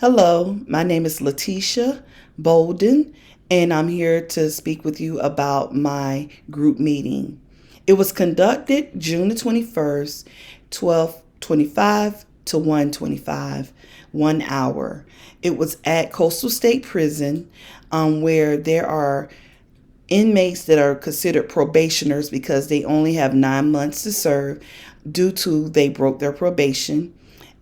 Hello, my name is Letitia Bolden, and I'm here to speak with you about my group meeting. It was conducted June the 21st, 12:25 to 1:25, 1 hour. It was at Coastal State Prison, where there are inmates that are considered probationers because they only have 9 months to serve due to they broke their probation.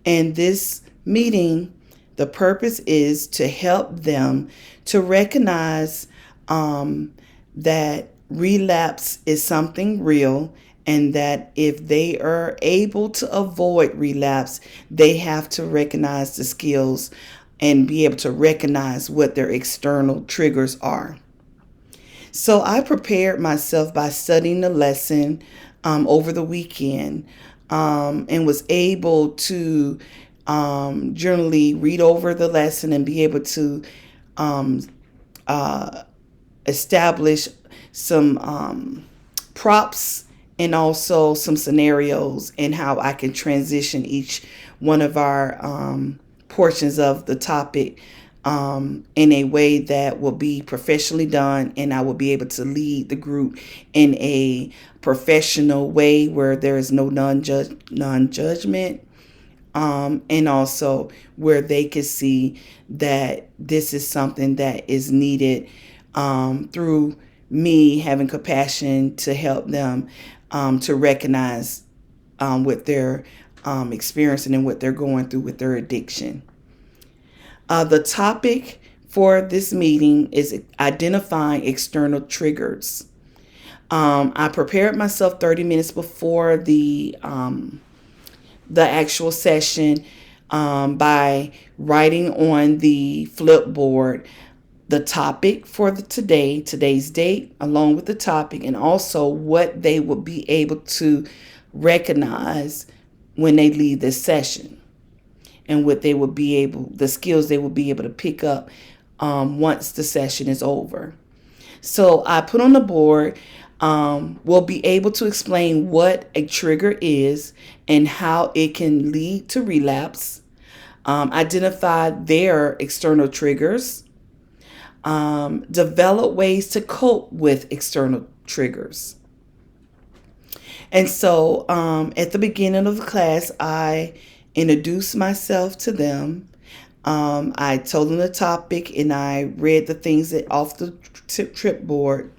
And this meeting, the purpose is to help them to recognize that relapse is something real, and that if they are able to avoid relapse, they have to recognize the skills and be able to recognize what their external triggers are. So I prepared myself by studying the lesson over the weekend, and was able to generally read over the lesson and be able to um, uh, establish some props and also some scenarios and how I can transition each one of our portions of the topic in a way that will be professionally done, and I will be able to lead the group in a professional way where there is no non-judgment, and also where they can see that this is something that is needed through me having compassion to help them to recognize what they're experiencing and what they're going through with their addiction. The topic for this meeting is identifying external triggers. I prepared myself 30 minutes before the actual session by writing on the flipboard the topic for today's date, along with the topic, and also what they will be able to recognize when they leave this session, and what they will be able, the skills they will be able to pick up once the session is over. So I put on the board, we'll be able to explain what a trigger is and how it can lead to relapse, identify their external triggers, develop ways to cope with external triggers. And so at the beginning of the class, I introduced myself to them. I told them the topic, and I read the things that off the flipboard,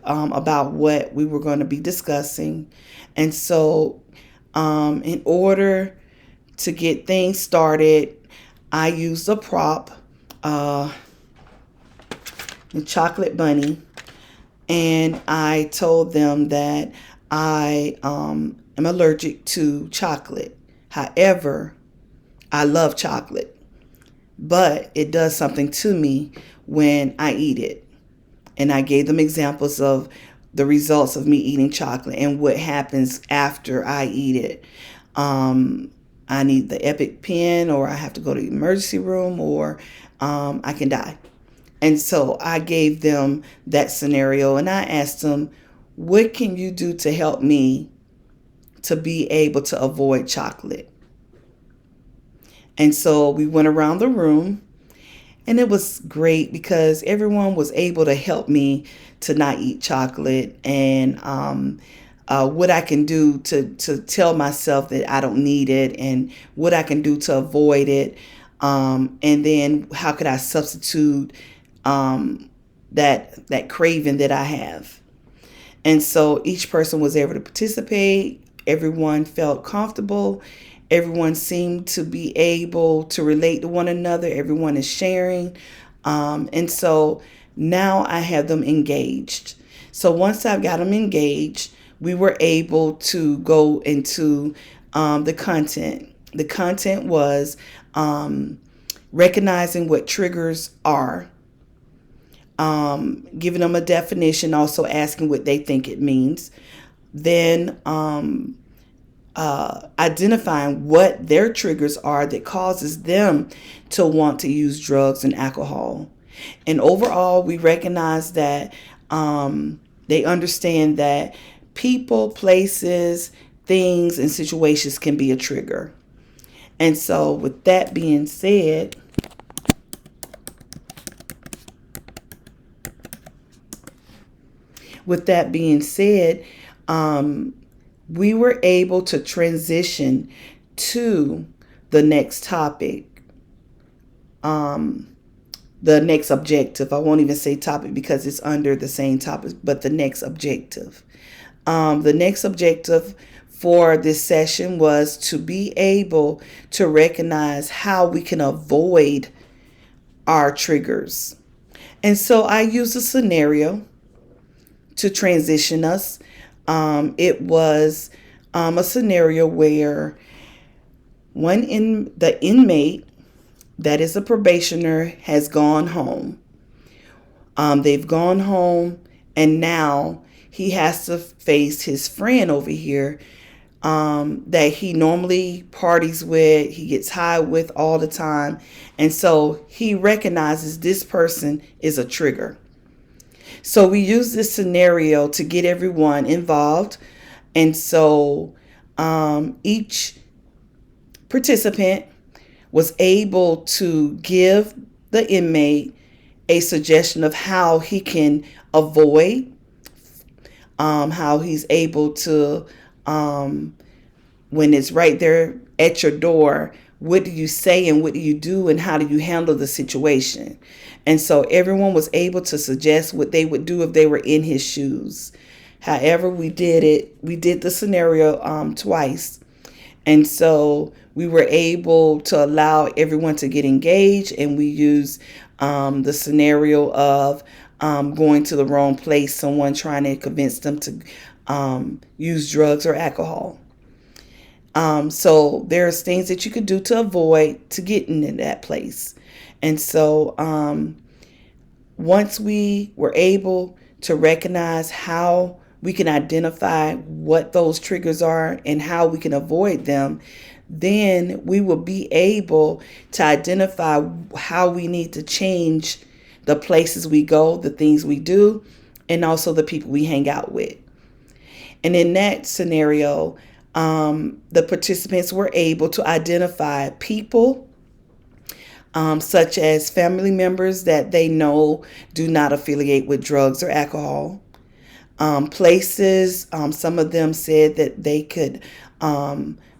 about what we were going to be discussing. And so in order to get things started, I used a prop, the chocolate bunny, and I told them that I am allergic to chocolate. However, I love chocolate, but it does something to me when I eat it. And I gave them examples of the results of me eating chocolate and what happens after I eat it. I need the EpiPen, or I have to go to the emergency room, or I can die. And so I gave them that scenario, and I asked them, what can you do to help me to be able to avoid chocolate? And so we went around the room, and it was great because everyone was able to help me to not eat chocolate, and what I can do to tell myself that I don't need it, and what I can do to avoid it. And then how could I substitute that craving that I have? And so each person was able to participate. Everyone felt comfortable. Everyone seemed to be able to relate to one another. Everyone is sharing. And so now I have them engaged. So once I've got them engaged, we were able to go into the content. The content was recognizing what triggers are, giving them a definition, also asking what they think it means, then identifying what their triggers are that causes them to want to use drugs and alcohol. And overall, we recognize that they understand that people, places, things, and situations can be a trigger. And so with that being said, with that being said, we were able to transition to the next topic, the next objective. I won't even say topic because it's under the same topic, but the next objective. The next objective for this session was to be able to recognize how we can avoid our triggers. And so I used a scenario to transition us. It was a scenario where the inmate that is a probationer has gone home. They've gone home, and now he has to face his friend over here that he normally parties with, he gets high with all the time. And so he recognizes this person is a trigger. So we use this scenario to get everyone involved. And so each participant was able to give the inmate a suggestion of how he can avoid, how he's able to, when it's right there at your door, what do you say and what do you do and how do you handle the situation? And so everyone was able to suggest what they would do if they were in his shoes. However, we did the scenario twice. And so we were able to allow everyone to get engaged, and we used the scenario of going to the wrong place, someone trying to convince them to use drugs or alcohol. So there's things that you could do to avoid to getting in that place. And so once we were able to recognize how we can identify what those triggers are and how we can avoid them, then we will be able to identify how we need to change the places we go, the things we do, and also the people we hang out with. And in that scenario, the participants were able to identify people such as family members that they know do not affiliate with drugs or alcohol. Places, some of them said that they could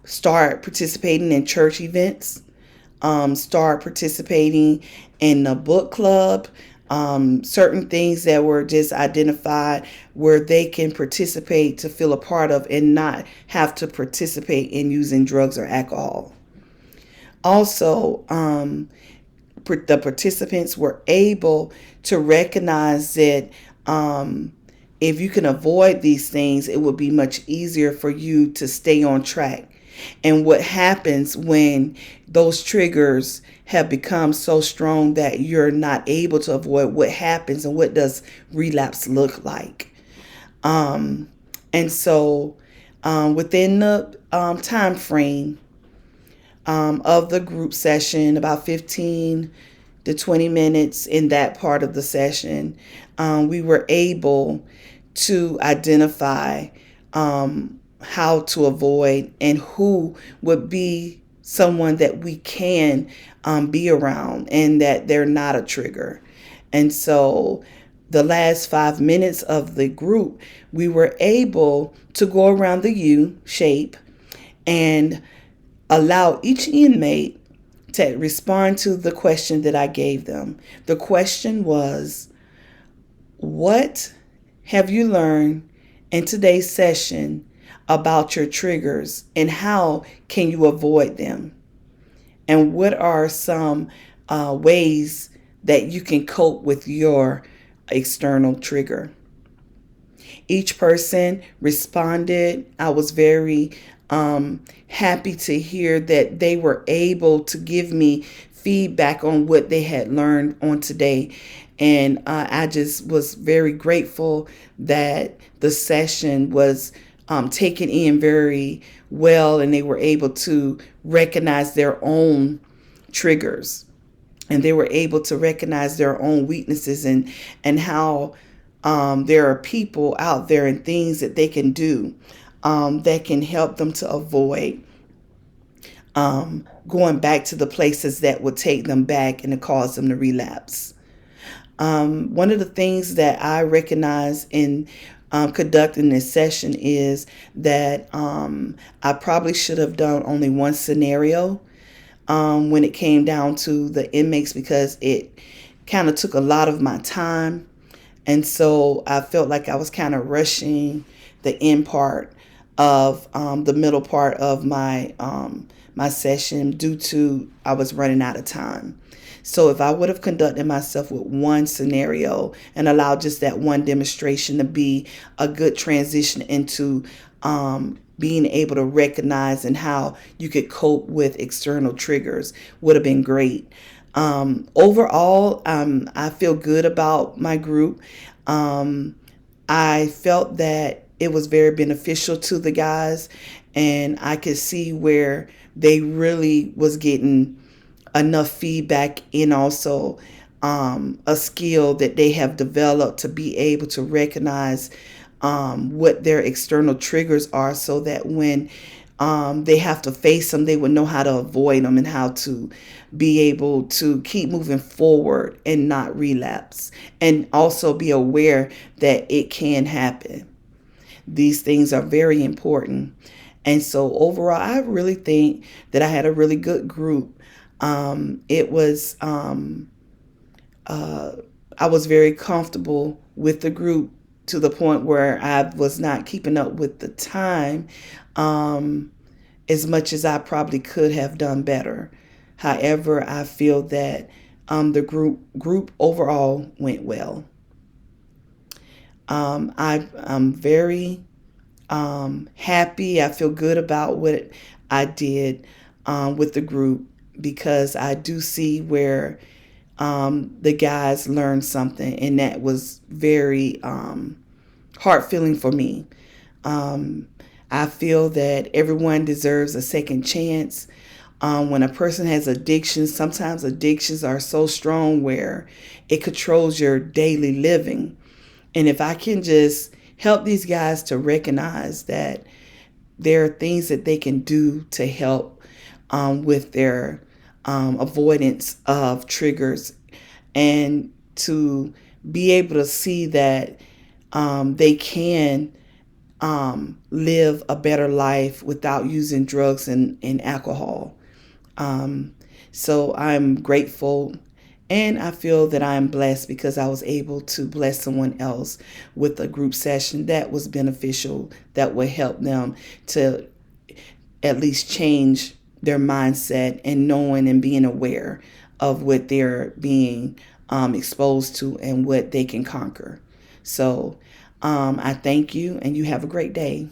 start participating in church events, start participating in a book club, certain things that were just identified where they can participate to feel a part of and not have to participate in using drugs or alcohol. Also, the participants were able to recognize that if you can avoid these things, it would be much easier for you to stay on track. And what happens when those triggers have become so strong that you're not able to avoid, what happens and what does relapse look like? And so within the time frame of the group session, about 15 to 20 minutes in that part of the session, we were able to identify how to avoid and who would be someone that we can be around and that they're not a trigger. And so the last 5 minutes of the group, we were able to go around the U shape and allow each inmate to respond to the question that I gave them. The question was, what have you learned in today's session about your triggers and how can you avoid them? And what are some ways that you can cope with your external trigger? Each person responded. I was very happy to hear that they were able to give me feedback on what they had learned on today. And I just was very grateful that the session was taken in very well, and they were able to recognize their own triggers, and they were able to recognize their own weaknesses and how there are people out there and things that they can do that can help them to avoid going back to the places that would take them back and to cause them to relapse. One of the things that I recognize in conducting this session is that I probably should have done only one scenario when it came down to the inmates, because it kind of took a lot of my time. And so I felt like I was kind of rushing the end part of the middle part of my session due to I was running out of time. So if I would have conducted myself with one scenario and allowed just that one demonstration to be a good transition into being able to recognize and how you could cope with external triggers, would have been great. Overall, I feel good about my group. I felt that it was very beneficial to the guys, and I could see where they really was getting enough feedback, and also a skill that they have developed to be able to recognize what their external triggers are, so that when they have to face them, they would know how to avoid them and how to be able to keep moving forward and not relapse, and also be aware that it can happen. These things are very important. And so overall, I really think that I had a really good group. It was I was very comfortable with the group to the point where I was not keeping up with the time as much as I probably could have done better. However, I feel that the group overall went well. I'm very happy. I feel good about what I did with the group, because I do see where the guys learned something, and that was very heart feeling for me. I feel that everyone deserves a second chance. When a person has addictions, sometimes addictions are so strong where it controls your daily living. And if I can just help these guys to recognize that there are things that they can do to help with their avoidance of triggers, and to be able to see that they can live a better life without using drugs and alcohol. So I'm grateful, and I feel that I'm blessed because I was able to bless someone else with a group session that was beneficial, that would help them to at least change their mindset, and knowing and being aware of what they're being exposed to and what they can conquer. So I thank you, and you have a great day.